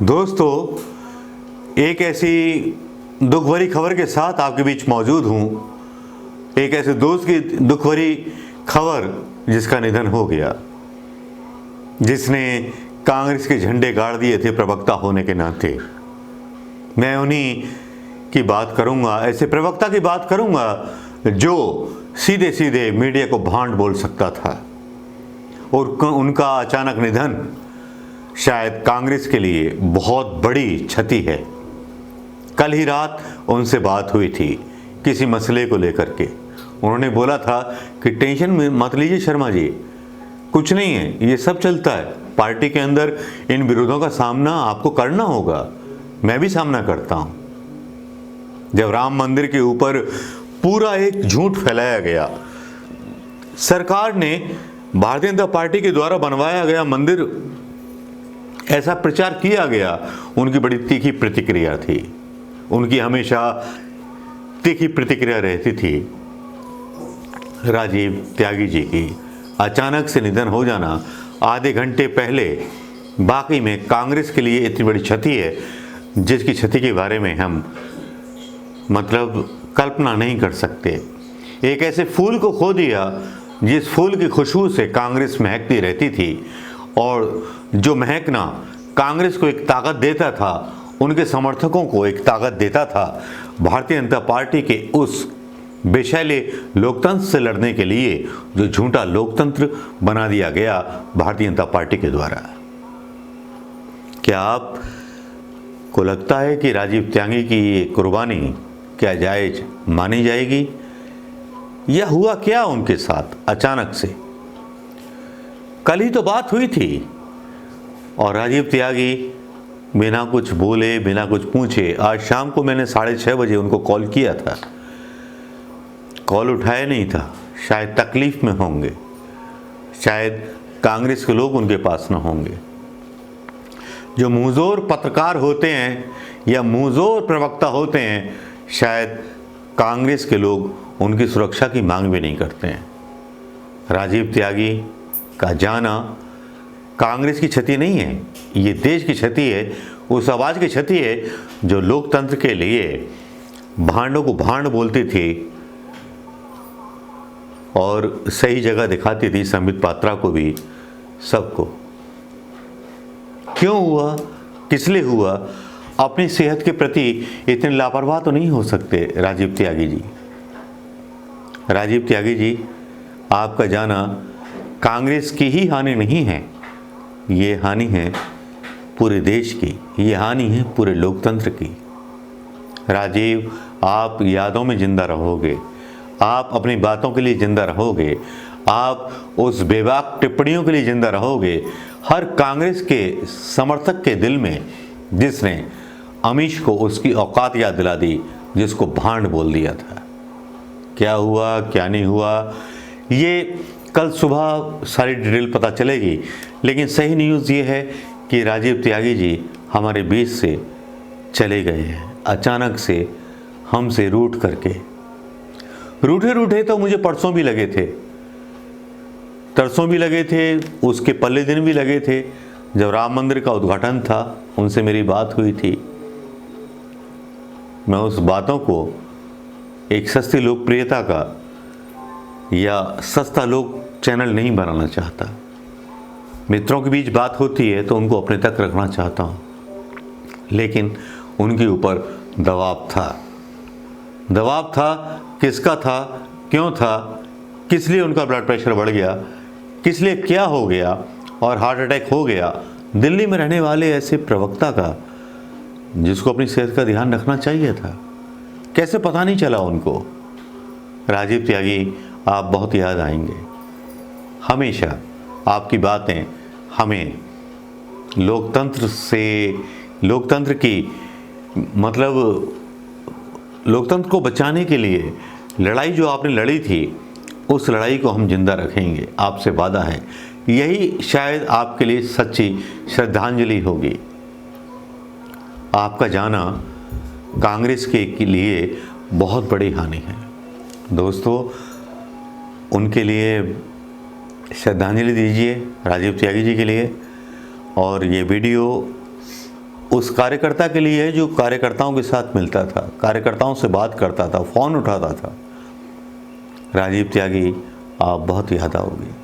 दोस्तों, एक ऐसी दुख भरी खबर के साथ आपके बीच मौजूद हूँ। एक ऐसे दोस्त की दुख भरी खबर जिसका निधन हो गया, जिसने कांग्रेस के झंडे गाड़ दिए थे प्रवक्ता होने के नाते। मैं उन्हीं की बात करूँगा, ऐसे प्रवक्ता की बात करूँगा जो सीधे सीधे मीडिया को भांड बोल सकता था। और उनका अचानक निधन शायद कांग्रेस के लिए बहुत बड़ी क्षति है। कल ही रात उनसे बात हुई थी किसी मसले को लेकर के। उन्होंने बोला था कि टेंशन में मत लीजिए शर्मा जी, कुछ नहीं है, ये सब चलता है। पार्टी के अंदर इन विरोधों का सामना आपको करना होगा, मैं भी सामना करता हूं। जब राम मंदिर के ऊपर पूरा एक झूठ फैलाया गया, सरकार ने भारतीय जनता पार्टी के द्वारा बनवाया गया मंदिर ऐसा प्रचार किया गया, उनकी बड़ी तीखी प्रतिक्रिया थी। उनकी हमेशा तीखी प्रतिक्रिया रहती थी। राजीव त्यागी जी की अचानक से निधन हो जाना आधे घंटे पहले वाकई में कांग्रेस के लिए इतनी बड़ी क्षति है, जिसकी क्षति के बारे में हम कल्पना नहीं कर सकते। एक ऐसे फूल को खो दिया जिस फूल की खुशबू से कांग्रेस महकती रहती थी, और जो महकना कांग्रेस को एक ताकत देता था, उनके समर्थकों को एक ताकत देता था भारतीय जनता पार्टी के उस विषैले लोकतंत्र से लड़ने के लिए जो झूठा लोकतंत्र बना दिया गया भारतीय जनता पार्टी के द्वारा। क्या आपको लगता है कि राजीव त्यागी की ये कुर्बानी क्या जायज मानी जाएगी? यह हुआ क्या उनके साथ अचानक से? कल ही तो बात हुई थी और राजीव त्यागी बिना कुछ बोले, बिना कुछ पूछे, आज शाम को मैंने 6:30 बजे उनको कॉल किया था। कॉल उठाया नहीं था, शायद तकलीफ में होंगे, शायद कांग्रेस के लोग उनके पास न होंगे। जो मुंहजोर पत्रकार होते हैं या मुंहजोर प्रवक्ता होते हैं, शायद कांग्रेस के लोग उनकी सुरक्षा की मांग भी नहीं करते हैं। राजीव त्यागी का जाना कांग्रेस की क्षति नहीं है, ये देश की क्षति है, उस आवाज़ की क्षति है जो लोकतंत्र के लिए भांडों को भांड बोलती थी और सही जगह दिखाती थी, संबित पात्रा को भी, सबको। क्यों हुआ, किस लिए हुआ? अपनी सेहत के प्रति इतने लापरवाह तो नहीं हो सकते राजीव त्यागी जी। राजीव त्यागी जी, आपका जाना कांग्रेस की ही हानि नहीं है, ये हानि है पूरे देश की, ये हानि है पूरे लोकतंत्र की। राजीव, आप यादों में जिंदा रहोगे, आप अपनी बातों के लिए जिंदा रहोगे, आप उस बेबाक टिप्पणियों के लिए जिंदा रहोगे हर कांग्रेस के समर्थक के दिल में, जिसने अमीश को उसकी औकात याद दिला दी, जिसको भांड बोल दिया था। क्या हुआ, क्या नहीं हुआ, ये कल सुबह सारी डिटेल पता चलेगी। लेकिन सही न्यूज़ ये है कि राजीव त्यागी जी हमारे बीच से चले गए हैं अचानक से, हमसे रूठ करके। रूठे रूठे तो मुझे परसों भी लगे थे, तरसों भी लगे थे, उसके पहले दिन भी लगे थे, जब राम मंदिर का उद्घाटन था, उनसे मेरी बात हुई थी। मैं उस बातों को एक सस्ती लोकप्रियता का या सस्ता लोक चैनल नहीं बनाना चाहता। मित्रों के बीच बात होती है तो उनको अपने तक रखना चाहता हूँ, लेकिन उनके ऊपर दबाव था। दबाव था, किसका था, क्यों था, किस लिए उनका ब्लड प्रेशर बढ़ गया, किस लिए क्या हो गया और हार्ट अटैक हो गया दिल्ली में रहने वाले ऐसे प्रवक्ता का, जिसको अपनी सेहत का ध्यान रखना चाहिए था, कैसे पता नहीं चला उनको? राजीव त्यागी, आप बहुत याद आएंगे हमेशा। आपकी बातें हमें लोकतंत्र की लोकतंत्र को बचाने के लिए लड़ाई जो आपने लड़ी थी, उस लड़ाई को हम जिंदा रखेंगे, आपसे वादा है। यही शायद आपके लिए सच्ची श्रद्धांजलि होगी। आपका जाना कांग्रेस के लिए बहुत बड़ी हानि है। दोस्तों, उनके लिए श्रद्धांजलि दीजिए, राजीव त्यागी जी के लिए। और ये वीडियो उस कार्यकर्ता के लिए है जो कार्यकर्ताओं के साथ मिलता था, कार्यकर्ताओं से बात करता था, फ़ोन उठाता था। राजीव त्यागी आप बहुत याद आओगे।